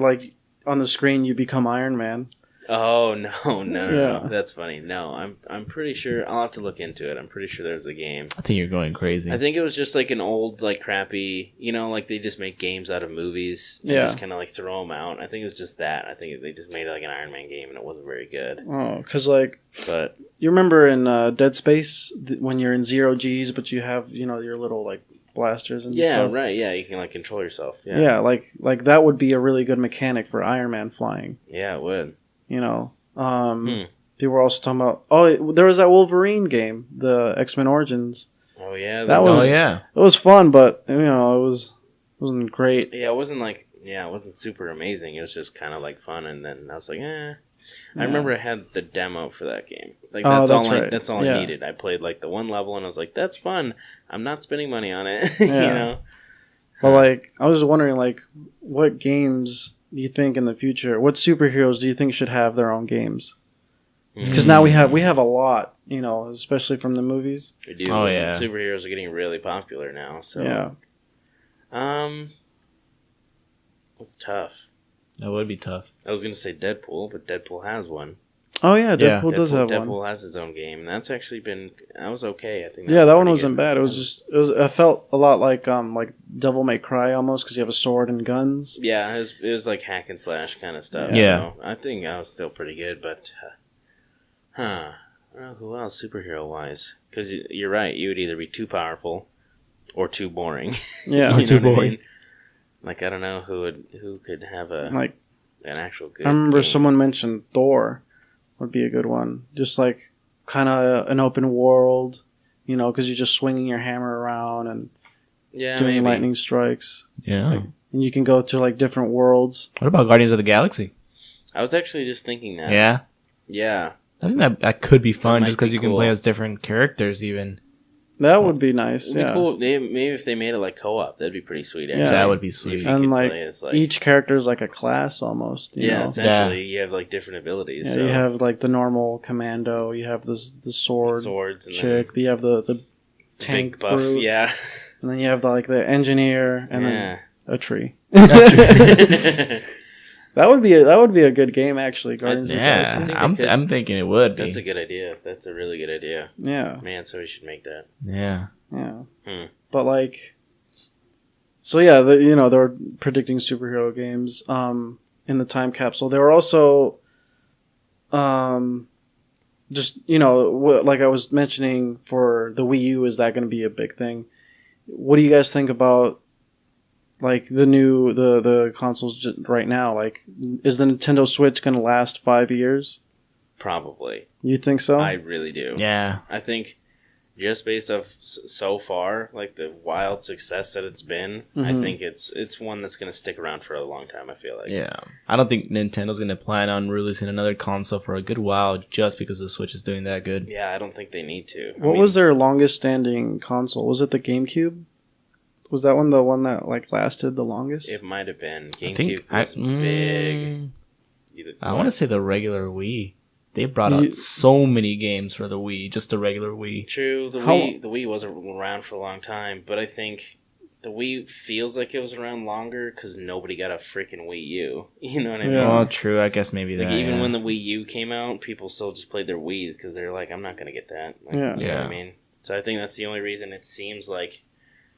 on the screen you become Iron Man. Oh, no. That's funny. No, I'm pretty sure... I'll have to look into it. I'm pretty sure there's a game. I think you're going crazy. I think it was just an old, crappy... they just make games out of movies. And just kind of, throw them out. I think it was just that. I think they just made, an Iron Man game, and it wasn't very good. Oh, because, But... You remember in Dead Space when you're in 0 Gs, but you have, your little, blasters and stuff? Yeah, right. Yeah, you can, control yourself. Yeah, that would be a really good mechanic for Iron Man flying. Yeah, it would. People were also talking about. There was that Wolverine game, the X-Men Origins. Oh yeah, it was fun, but it wasn't great. Yeah, it wasn't super amazing. It was just kind of fun, and then I was like, eh. I remember I had the demo for that game. That's all I needed. I played the one level, and I was like, that's fun. I'm not spending money on it. Yeah. Well, I was just wondering, what games do you think in the future? What superheroes do you think should have their own games? Because now we have a lot, especially from the movies. We do. Oh yeah, superheroes are getting really popular now. So yeah, it's tough. That would be tough. I was gonna say Deadpool, but Deadpool has one. Oh yeah, Yeah. Deadpool does have one. Deadpool has his own game, and that's actually that was okay. I think. Yeah, that one pretty wasn't good. bad. It was just it felt a lot like Devil May Cry almost because you have a sword and guns. Yeah, it was like hack and slash kind of stuff. Yeah. So I think I was still pretty good, but well, who else superhero wise? Because you're right, you would either be too powerful or too boring. Yeah, You too know what I boring. mean? Like I don't know who could have like an actual good. I remember game. someone mentioned Thor would be a good one. Just like kind of an open world, because you're just swinging your hammer around and doing maybe. lightning strikes. Yeah. And you can go to like different worlds. What about Guardians of the Galaxy? I was actually just thinking that. Yeah. Yeah. I think that could be fun might just because be you can cool. play as different characters even. That would be nice. It'd Yeah. be cool. Maybe if they made it like co-op, that'd be pretty sweet. Actually. Yeah. That would be If sweet. you And could like, play as, each character is like a class almost. You yeah, know? essentially, you have like different abilities. Yeah, so. you have like the normal commando. You have the sword swords and chick. You have the then tank big buff. brute, Yeah. and then you have the engineer, and then yeah. a tree. That would be a good game actually. Guardians of the Yeah, Galaxy. think I'm they could- I'm thinking it would be. That's a good idea. That's a really good idea. Yeah, Man, so we should make that. Yeah. yeah. Hmm. But like, so yeah, they were predicting superhero games in the time capsule. They were also just like I was mentioning for the Wii U, is that going to be a big thing? What do you guys think about like the consoles right now? Like, is the Nintendo Switch going to last 5 years? Probably. You think so? I really do. Yeah. I think just based off so far, like the wild success that it's been, I Mhm. think it's one that's going to stick around for a long time. I feel like. Yeah. I don't think Nintendo's going to plan on releasing another console for a good while just because the Switch is doing that good. Yeah, I don't think they need to. What was their longest standing console? Was it the GameCube? Was that one the one that like lasted the longest? It might have been. I think GameCube was big. I want to say the regular Wii. They brought out so many games for the Wii, just the regular Wii. True, the Wii wasn't around for a long time, but I think the Wii feels like it was around longer because nobody got a freaking Wii U. You know what I mean? Yeah. Oh, true. I guess maybe Like that. even yeah. when the Wii U came out, people still just played their Wii's because they're like, I'm not gonna get that. Like, Yeah. you know what Yeah. I mean? So I think that's the only reason it seems like.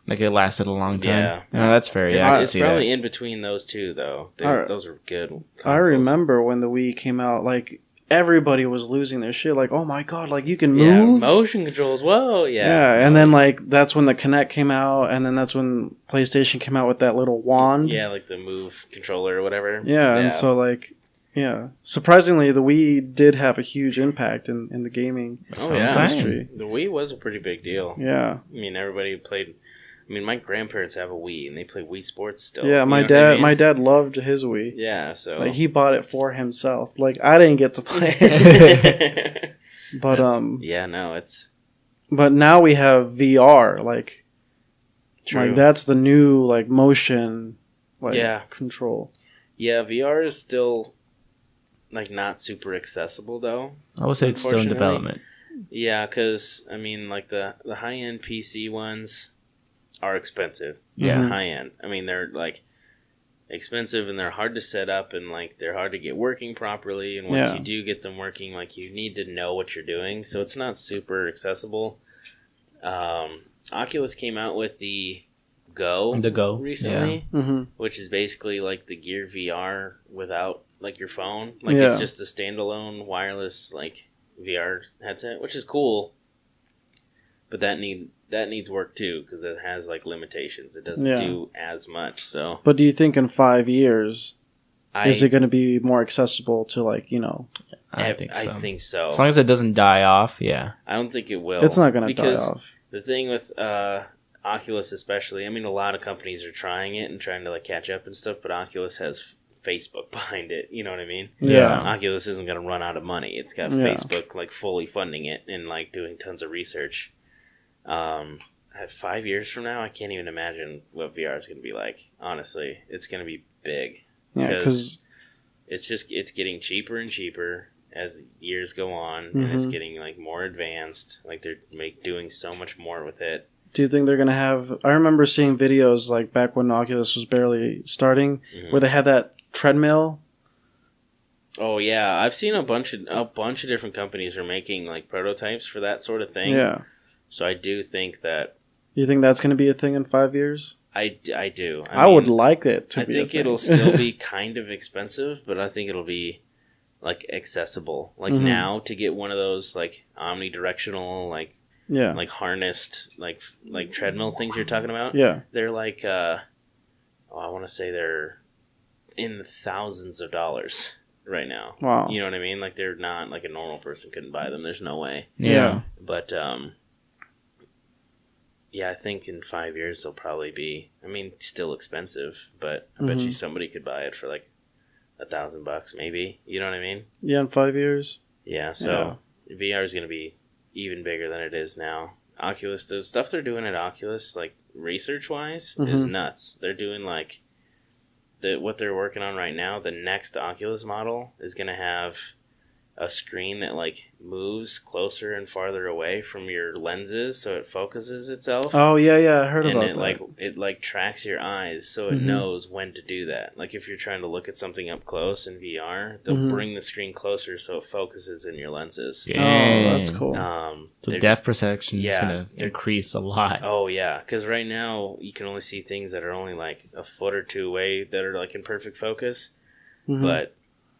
Like it lasted a long time. Yeah. No, that's fair. Yeah, I can It's see probably that. in between those two though. Alright. Those are good. Consoles. I remember when the Wii came out, like everybody was losing their shit. Like, oh my god, like you can Yeah, move. motion controls. Whoa, yeah. And then like that's when the Kinect came out, and then that's when PlayStation came out with that little wand. yeah, like the Move controller or whatever. Yeah, and so like, yeah, surprisingly, the Wii did have a huge impact in the gaming That's Oh, what I'm yeah. saying. industry. The Wii was a pretty big deal. Yeah, I mean, everybody played. I mean, my grandparents have a Wii and they play Wii Sports still. yeah. You My know what I dad, mean? my dad loved his Wii. Yeah, so. Like he bought it for himself. Like I didn't get to play, but Yeah, no, it's but now we have VR. Like true. that's the new like motion, like Yeah. control. Yeah, VR is still like not super accessible though. I would say it's still in Unfortunately. development. Yeah, because I mean, like the high end PC ones are expensive. Yeah. Mhm. High end. I mean, they're like expensive and they're hard to set up and like they're hard to get working properly. And once Yeah. you do get them working, like you need to know what you're doing. So it's not super accessible. Oculus came out with the Go The Go, recently, Mm-hmm. which is basically like the Gear VR without like your phone. Like Yeah. it's just a standalone wireless like VR headset, which is cool. But that needs work too because it has like limitations. It doesn't Yeah. do as much. So But do you think in 5 years I is it going to be more accessible to like I think so. I think so. As long as it doesn't die off, yeah. I don't think it will. it's not going to die because off? the thing with Oculus especially, I mean, a lot of companies are trying it and trying to like catch up and stuff, but Oculus has Facebook behind it. You know what I mean? Yeah. Oculus isn't going to run out of money. It's got Yeah. Facebook like fully funding it and like doing tons of research. 5 years from now, I can't even imagine what VR is going to be like. Honestly, it's going to be big. Yeah, because It's getting cheaper and cheaper as years go on, and it's Mhm. getting like more advanced. Like they're doing so much more with it. do you think they're going to have... I remember seeing videos like back when Oculus was barely starting Mhm. where they had that treadmill Oh yeah, I've seen a bunch of different companies are making like prototypes for that sort of thing. Yeah. So I do think that You think that's going to be a thing in 5 years? I do. I would like it to I be. think a thing. it'll still be kind of expensive, but I think it'll be like accessible. Like now to get one of those like omnidirectional like harnessed like treadmill things you're talking about. Yeah. They're like I want to say they're in the thousands of dollars right now. Wow. You know what I mean? Like they're not like a normal person couldn't buy them. There's no way. Yeah. But yeah, I think in 5 years they'll probably be. I mean, still expensive, but I bet you somebody could buy it for like $1,000 maybe. You know what I mean? Yeah, in 5 years. Yeah. So VR is going to be even bigger than it is now. Oculus, the stuff they're doing at Oculus, like research wise, is nuts. They're doing like what they're working on right now. The next Oculus model is going to have a screen that like moves closer and farther away from your lenses, so it focuses itself. Oh yeah, I heard and about it that. it like tracks your eyes, so it knows when to do that. Like if you're trying to look at something up close in VR, they'll bring the screen closer so it focuses in your lenses. Oh, that's cool. So depth perception is going to they're- increase a lot. Oh yeah, because right now you can only see things that are only like a foot or two away that are like in perfect focus, but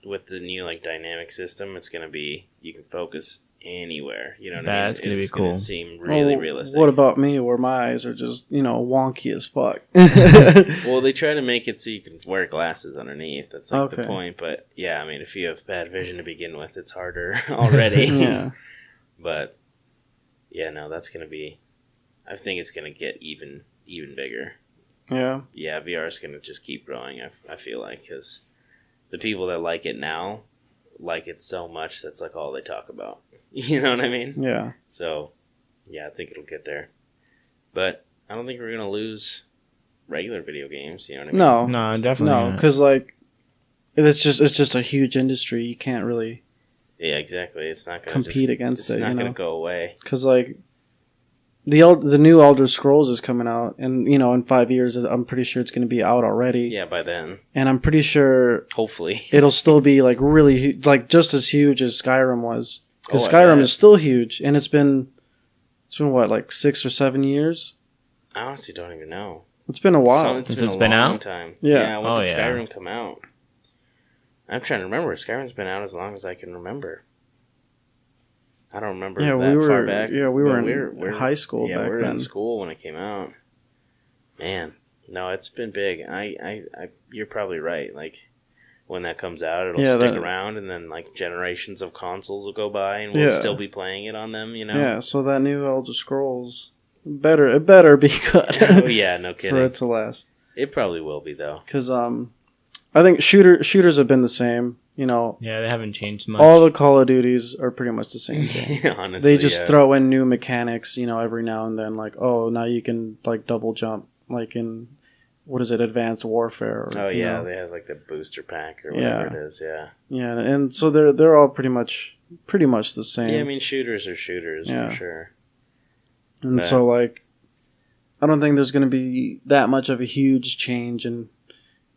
with the new like dynamic system, it's gonna be you can focus anywhere. You know what I mean? That's gonna be It's cool. Gonna seem really realistic. What about me, where my eyes are just wonky as fuck? Well, they try to make it so you can wear glasses underneath. That's like the Okay. point. But yeah, I mean, if you have bad vision to begin with, it's harder already. Yeah. But yeah, no, that's gonna be. I think it's gonna get even bigger. Yeah. Yeah, VR is gonna just keep growing. I feel like because the people that like it now like it so much that's like all they talk about. You know what I mean? Yeah. So, yeah, I think it'll get there. But I don't think we're gonna lose regular video games. You know what I mean? No, definitely No, not. because like it's just a huge industry. You can't really Yeah, exactly. It's not gonna compete against it. It's not you gonna know, go away. because like the new Elder Scrolls is coming out, and in 5 years, I'm pretty sure it's going to be out already. Yeah, by then, And I'm pretty sure hopefully. it'll still be like really like just as huge as Skyrim was, because Oh, I Skyrim bet. is still huge, and it's been what, like 6 or 7 years. I honestly don't even know. It's been a while. It's Since been it's a been long out? time. Yeah. When Oh, did yeah. Skyrim come out? I'm trying to remember. Skyrim's been out as long as I can remember. I don't remember Yeah, that we far were back. we were but in high school Yeah, back we were then. in school when it came out. Man, no, it's been big. I you're probably right. Like when that comes out, it'll Yeah, stick that- around, and then like generations of consoles will go by, and we'll Yeah. still be playing it on them. You know? Yeah, so that new Elder Scrolls it better be good Oh yeah, no for kidding. it to last. It probably will be though. Because I think shooters have been the same. Yeah, they haven't changed much. All the Call of Duties are pretty much the same thing. Honestly, They just yeah. throw in new mechanics, every now and then. Like, oh, now you can like double jump, like in what is it, Advanced Warfare? Or, Oh you yeah, know. they have like the booster pack or whatever it is. Yeah. Yeah, and so they're all pretty much the same. Yeah, I mean shooters are shooters Yeah. for sure. And But- so like, I don't think there's going to be that much of a huge change, and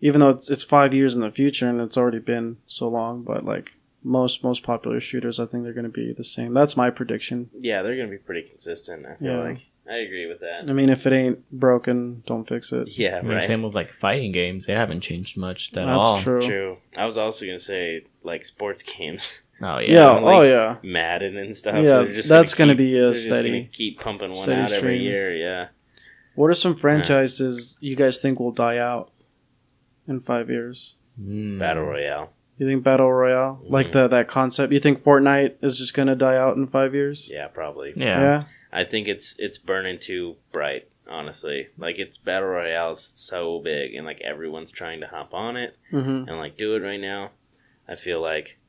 even though it's 5 years in the future and it's already been so long, but like most popular shooters, I think they're going to be the same. That's my prediction. Yeah, they're gonna be pretty consistent. I feel Yeah. like I agree with that. I mean, if it ain't broken, don't fix it. Yeah, I mean, right. same with like fighting games. They haven't changed much at That's all. true. True. I was also gonna say like sports games, Oh Yeah. yeah. like- Oh yeah. Madden and stuff. Yeah, They're just that's gonna gonna be a they're just steady- gonna keep pumping one steady out every stream. year. Yeah. What are some franchises you guys think will die out in 5 years? Mm. Battle Royale. You think Battle Royale, like that concept? You think Fortnite is just gonna die out in 5 years? Yeah, probably. Yeah. I think it's burning too bright. Honestly, like it's Battle Royale is so big, and like everyone's trying to hop on it Mm-hmm. and like do it right now. I feel like.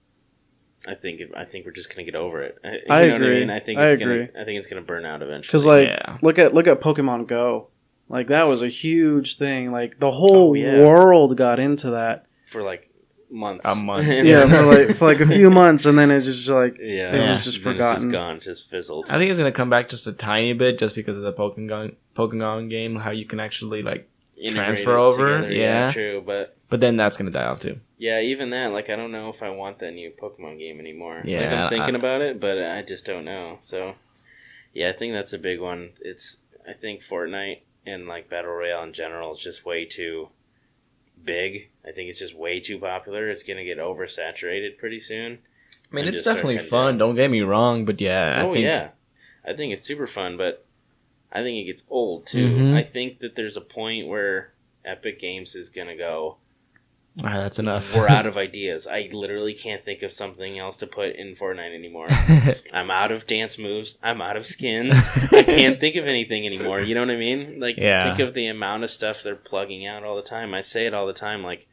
I think we're just gonna get over it. You I know What I agree. mean? I think I it's agree. gonna. I think it's gonna burn out eventually. Because like, Yeah. look at Pokemon Go. Like that was a huge thing. Like the whole Oh, yeah. world got into that. for like months. A month. Yeah, for like a few months, and then it's just like Yeah, it was Yeah. just Then forgotten. It's just gone, just fizzled. I think it's gonna come back just a tiny bit, just because of the Pokemon game. How you can actually like transfer over. together. Yeah, true, but then that's gonna die off too. yeah, even that, like, I don't know if I want that new Pokemon game anymore. Yeah, like, I'm thinking about it, but I just don't know. So, yeah, I think that's a big one. I think Fortnite and, like, Battle Royale in general is just way too big. I think it's just way too popular. It's gonna get oversaturated pretty soon. I mean, And it's just start definitely cutting fun. down. Don't get me wrong, but yeah. I think it's super fun, but I think it gets old too. Mhm. I think that there's a point where Epic Games is gonna go, All right, that's enough. we're out of ideas. I literally can't think of something else to put in Fortnite anymore. I'm out of dance moves. I'm out of skins. I can't think of anything anymore. You know what I mean? Like, think of the amount of stuff they're plugging out all the time. I say it all the time, like,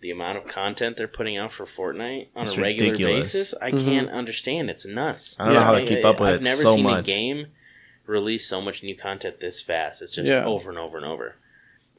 the amount of content they're putting out for Fortnite on It's a regular ridiculous. basis, I can't understand. It's nuts. I don't know how to keep up with I've it never so seen much. a game release so much new content this fast. It's just over and over and over.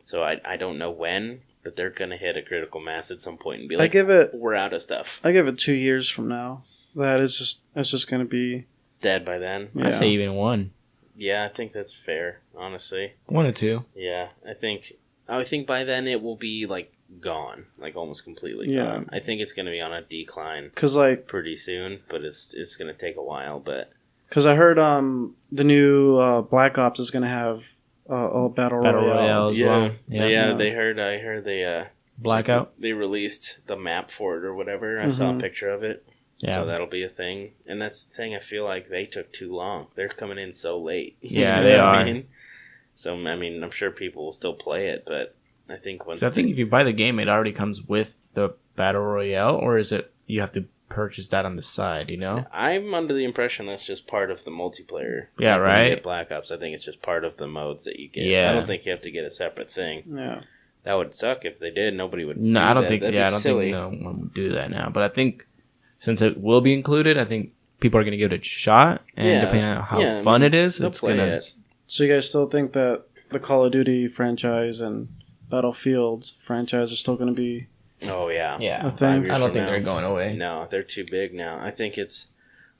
So I don't know when, but they're going to hit a critical mass at some point and be like, we're out of stuff. I give it 2 years from now. It's just going to be dead by then. I say even 1. Yeah, I think that's fair, honestly. 1 or 2. Yeah, I think by then it will be, like, gone, like almost completely gone. I think it's going to be on a decline pretty soon, but it's going to take a while. But because I heard the new Black Ops is going to have a battle royale as well. I heard they Blackout. They released the map for it or whatever. I saw a picture of it. Yeah. So that'll be a thing, and that's the thing. I feel like they took too long. They're coming in so late. Yeah, they are. I mean? So I mean, I'm sure people will still play it, but I think I think if you buy the game, it already comes with the battle royale, or is it you have to purchase that on the side? You know, I'm under the impression that's just part of the multiplayer. Yeah, like right. When you get Black Ops, I think it's just part of the modes that you get. Yeah. I don't think you have to get a separate thing. Yeah, that would suck if they did. Nobody would. No, I don't think. That'd I don't think no one would do that now. But I think since it will be included, I think people are going to give it a shot, and depending on how fun it is, it's going to. So you guys still think that the Call of Duty franchise and Battlefield franchise are still going to be a thing? I don't think they're going away. No, they're too big now. I think it's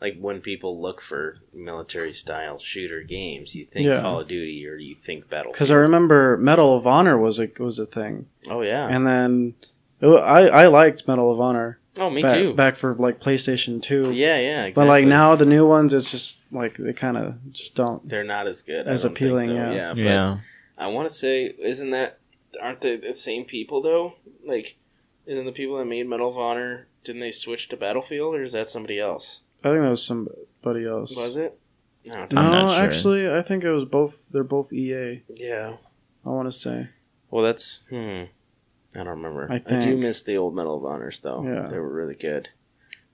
like when people look for military style shooter games, you think Call of Duty or you think Battlefield. Because I remember Medal of Honor was a thing. Oh yeah, and then I liked Medal of Honor. Oh, me too. Back for like PlayStation 2. Yeah, exactly. But like now the new ones, it's just like they kind of just don't. They're not as good. As appealing. So. Yeah. I want to say, aren't they the same people though? Like, isn't the people that made Medal of Honor? Didn't they switch to Battlefield, or is that somebody else? I think that was somebody else. Was it? No, I'm not sure. Actually, I think it was both. They're both EA. Yeah. I want to say. Well, that's I don't remember. I do miss the old Medal of Honors, though. Yeah. They were really good.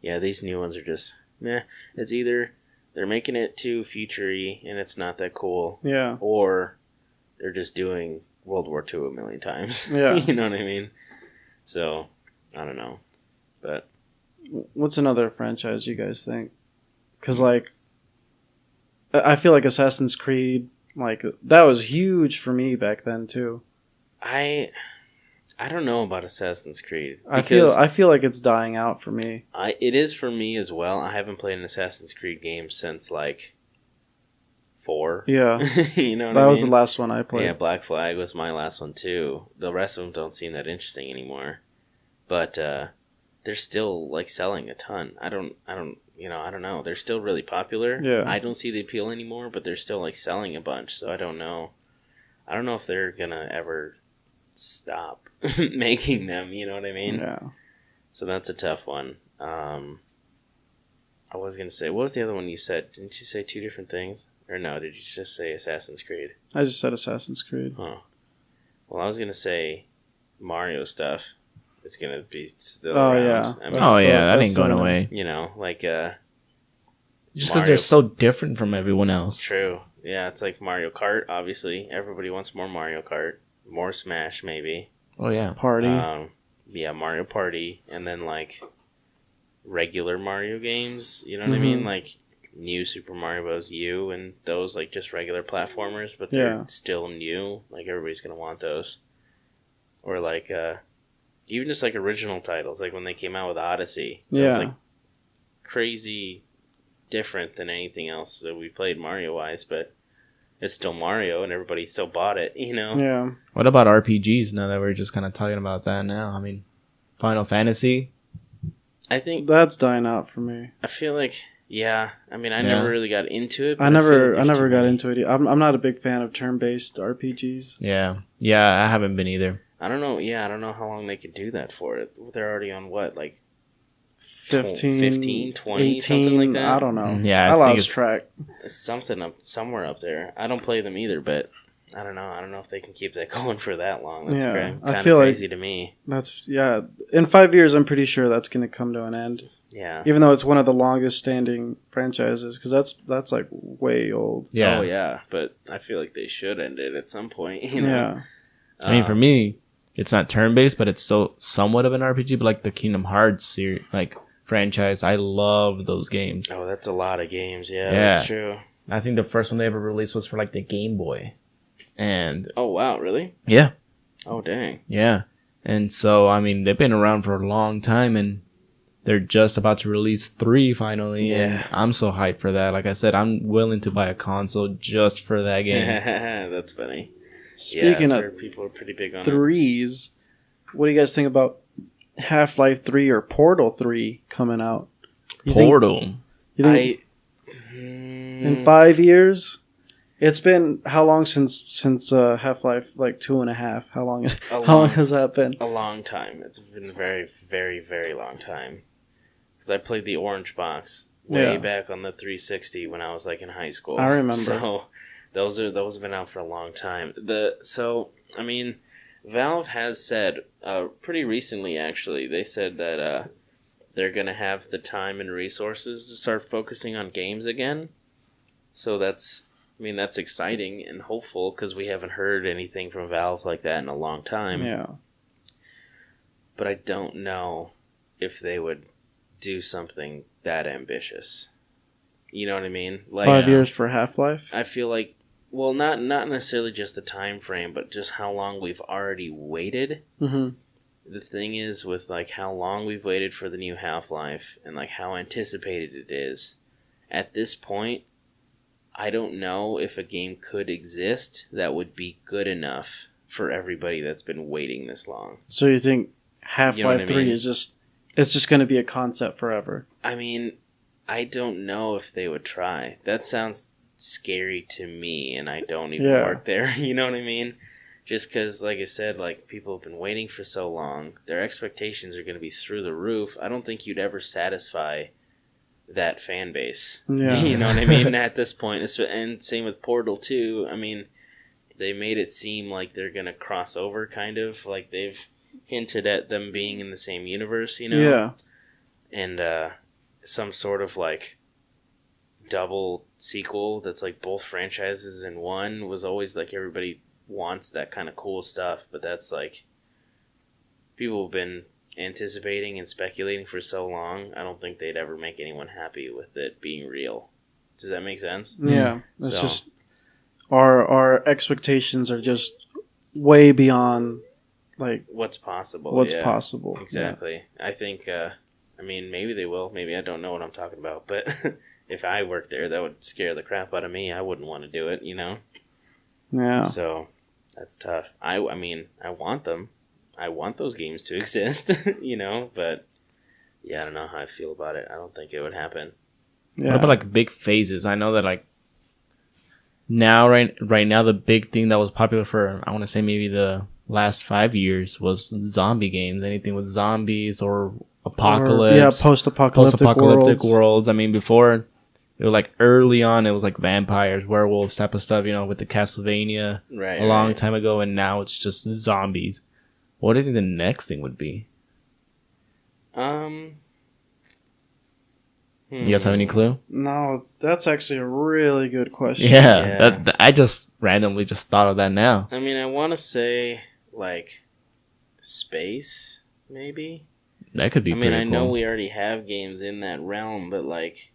Yeah, these new ones are just, meh. It's either they're making it too future-y and it's not that cool. Yeah. Or they're just doing World War II a million times. Yeah. You know what I mean? So, I don't know. But what's another franchise you guys think? Because, like, I feel like Assassin's Creed, like, that was huge for me back then, too. I don't know about Assassin's Creed. I feel like it's dying out for me. It is for me as well. I haven't played an Assassin's Creed game since like 4. Yeah, you know what that I was mean? the last one I played. Yeah, Black Flag was my last one too. The rest of them don't seem that interesting anymore. But they're still like selling a ton. I don't know. They're still really popular. Yeah. I don't see the appeal anymore, but they're still like selling a bunch. So I don't know. I don't know if they're gonna ever stop making them, you know what I mean? Yeah. So that's a tough one. I was going to say, what was the other one you said? Didn't you say 2 different things? Or no, did you just say Assassin's Creed? I just said Assassin's Creed. Huh. Well, I was going to say Mario stuff is going to be still around. Yeah. I mean, that ain't going away. You know, like... just because they're so different from everyone else. True. Yeah, it's like Mario Kart, obviously. Everybody wants more Mario Kart. More Smash, maybe. Oh, yeah. Party. Yeah, Mario Party. And then, like, regular Mario games. You know what I mean? Like, new Super Mario Bros. U and those, like, just regular platformers. But they're still new. Like, everybody's going to want those. Or, like, even just, like, original titles. Like, when they came out with Odyssey. It was, like, crazy different than anything else that we played Mario-wise. But it's still Mario, and everybody still bought it. You know. Yeah. What about RPGs? Now that we're just kind of talking about that now, I mean, Final Fantasy. I think That's dying out for me. I feel like yeah. I mean, I Yeah. never really got into it. But I feel never like there's too got many. into it. I'm not a big fan of turn-based RPGs. Yeah, I haven't been either. I don't know. Yeah, I don't know how long they could do that for. It. They're already on what, like 15, 15, 20, 18, something like that? I don't know. Yeah, I I think lost it's- track. It's something up somewhere up there. I don't play them either, but I don't know. I don't know if they can keep that going for that long. That's Yeah, kind I of feel like- crazy to me. That's in 5 years, I'm pretty sure that's going to come to an end. Yeah. Even though it's one of the longest standing franchises, because that's like way old. Yeah. Oh yeah, but I feel like they should end it at some point. You know? Yeah. I mean, for me, it's not turn-based, but it's still somewhat of an RPG. But like the Kingdom Hearts series, like franchise, I love those games. Oh, that's a lot of games. Yeah, Yeah. that's true. I think the first one they ever released was for like the Game Boy, and Oh wow, really? yeah, Oh dang. yeah, and so I mean they've been around for a long time, and they're just about to release 3 finally. Yeah. And I'm so hyped for that. Like I said, I'm willing to buy a console just for that game. That's funny. Speaking yeah, of people are pretty big on it. threes, what do you guys think about Half-Life 3 or Portal 3 coming out? You think- Portal. you think in 5 years? It's been how long since Half-Life? Like 2.5. How long? How long has that been? A long time. It's been a very, very, very long time. Because I played the Orange Box way Yeah. back on the 360 when I was like in high school. I remember. So those have been out for a long time. I mean, Valve has said pretty recently actually. They said that they're gonna have the time and resources to start focusing on games again. So that's exciting and hopeful because we haven't heard anything from Valve like that in a long time. Yeah. But I don't know if they would do something that ambitious. You know what I mean? Like 5 years for Half-Life? I feel like, well, not necessarily just the time frame, but just how long we've already waited. Mm-hmm. The thing is, with like how long we've waited for the new Half-Life and like how anticipated it is, at this point, I don't know if a game could exist that would be good enough for everybody that's been waiting this long. So you think Half-Life You know what I 3 mean? is just going to be a concept forever? I mean, I don't know if they would try. That sounds scary to me, and I don't even Yeah. work there. You know what I mean? Just because, like I said, like people have been waiting for so long, their expectations are going to be through the roof. I don't think you'd ever satisfy that fan base. Yeah. You know what I mean? At this point, and same with Portal 2. I mean, they made it seem like they're going to cross over, kind of like they've hinted at them being in the same universe. You know? Yeah. And some sort of like double sequel that's like both franchises in one was always like everybody wants that kind of cool stuff, but that's like people have been anticipating and speculating for so long. I don't think they'd ever make anyone happy with it being real. Does that make sense? Yeah. It's So- just our expectations are just way beyond like What's possible? what's yeah. possible. Exactly. I think I mean maybe they will, maybe I don't know what I'm talking about, but if I worked there that would scare the crap out of me. I wouldn't want to do it, you know. Yeah. So that's tough. I mean, I want them. I want those games to exist, you know, but yeah, I don't know how I feel about it. I don't think it would happen. Yeah. What about like big phases? I know that like now, right now, the big thing that was popular for I want to say maybe the last 5 years was zombie games. Anything with zombies or apocalypse. Yeah, post-apocalyptic worlds. I mean, before it was like early on, it was like vampires, werewolves type of stuff. You know, with the Castlevania Right. a long right. time ago, and now it's just zombies. What do you think the next thing would be? You guys have any clue? No, that's actually a really good question. Yeah, Yeah. that I just randomly just thought of that now. I mean, I want to say like space, maybe. That could be I mean, pretty I cool. know we already have games in that realm, but like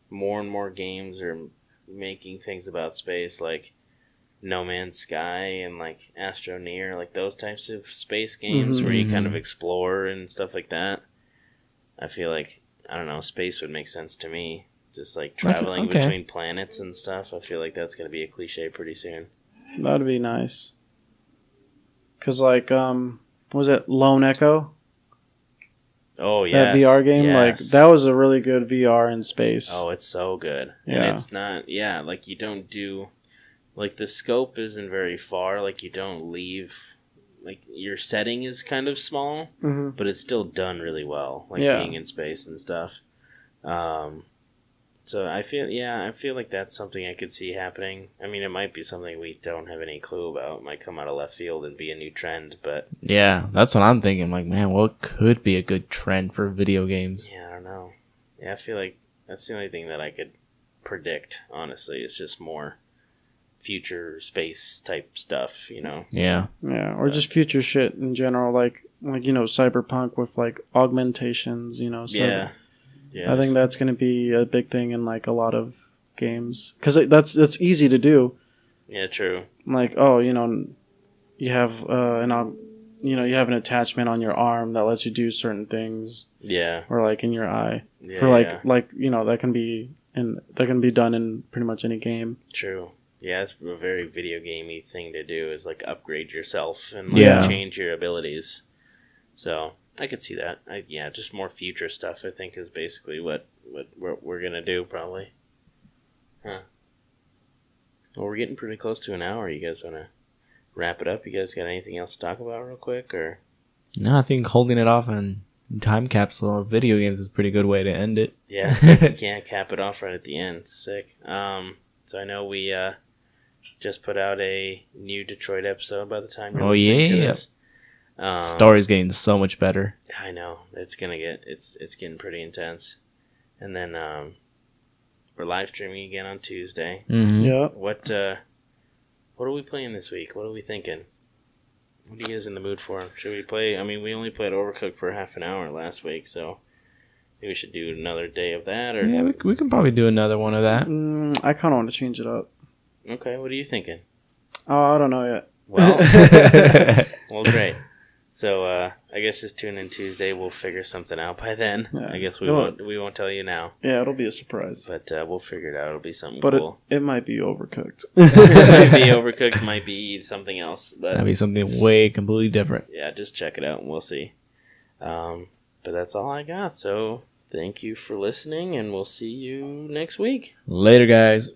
more and more games are making things about space, like No Man's Sky and like Astroneer, like those types of space games where you kind of Mhm. explore and stuff like that. I feel like I don't know, space would make sense to me. Just like traveling Okay. between planets and stuff. I feel like that's going to be a cliche pretty soon. That'd be nice. Cause like was it Lone Echo? Oh, That yes. VR game, yes. like that was a really good VR in space. Oh, it's so good. Yeah. And it's not, like you don't do, like the scope isn't very far. Like you don't leave, like your setting is kind of small, hmm but it's still done really well. Like Yeah. being in space and stuff. So I feel like that's something I could see happening. I mean, it might be something we don't have any clue about. It might come out of left field and be a new trend, but Yeah, that's what I'm thinking. Like, man, what could be a good trend for video games? yeah, I don't know. Yeah, I feel like that's the only thing that I could predict, honestly. It's just more future space type stuff, you know? Yeah. Yeah, or just future shit in general, like cyberpunk with like augmentations, So Yeah. I think that's going to be a big thing in like a lot of games because that's easy to do. Yeah, true. Like, you have you have an attachment on your arm that lets you do certain things, Yeah. or like in your eye Yeah, for like yeah. that can be done in pretty much any game. True. Yeah, it's a very video gamey thing to do is like upgrade yourself and Yeah. change your abilities. So I could see that. Just more future stuff. I think is basically what we're gonna do probably. Huh. Well, we're getting pretty close to an hour. You guys wanna wrap it up? You guys got anything else to talk about real quick or? No, I think holding it off on time capsule of video games is a pretty good way to end it. Yeah, you can't cap it off right at the end. It's sick. So I know we just put out a new Detroit episode by the time you're listening to this. Story's getting so much better. I know it's getting pretty intense, and then we're live streaming again on Tuesday. Mm-hmm. Yeah. What are we playing this week? What are we thinking? What are you guys in the mood for? Should we play? I mean, we only played Overcooked for half an hour last week, so maybe we should do another day of that. Or Yeah, we can probably do another one of that. I kind of want to change it up. Okay, what are you thinking? Oh, I don't know yet. Well, great. So I guess just tune in Tuesday. We'll figure something out by then. Yeah. I guess we won't tell you now, Yeah, it'll be a surprise. but we'll figure it out. It'll be something But cool. it might be overcooked. Might be Overcooked, might be something else. But That'd be something way completely different. yeah, just check it out and we'll see. But that's all I got. So thank you for listening, and we'll see you next week. Later, guys.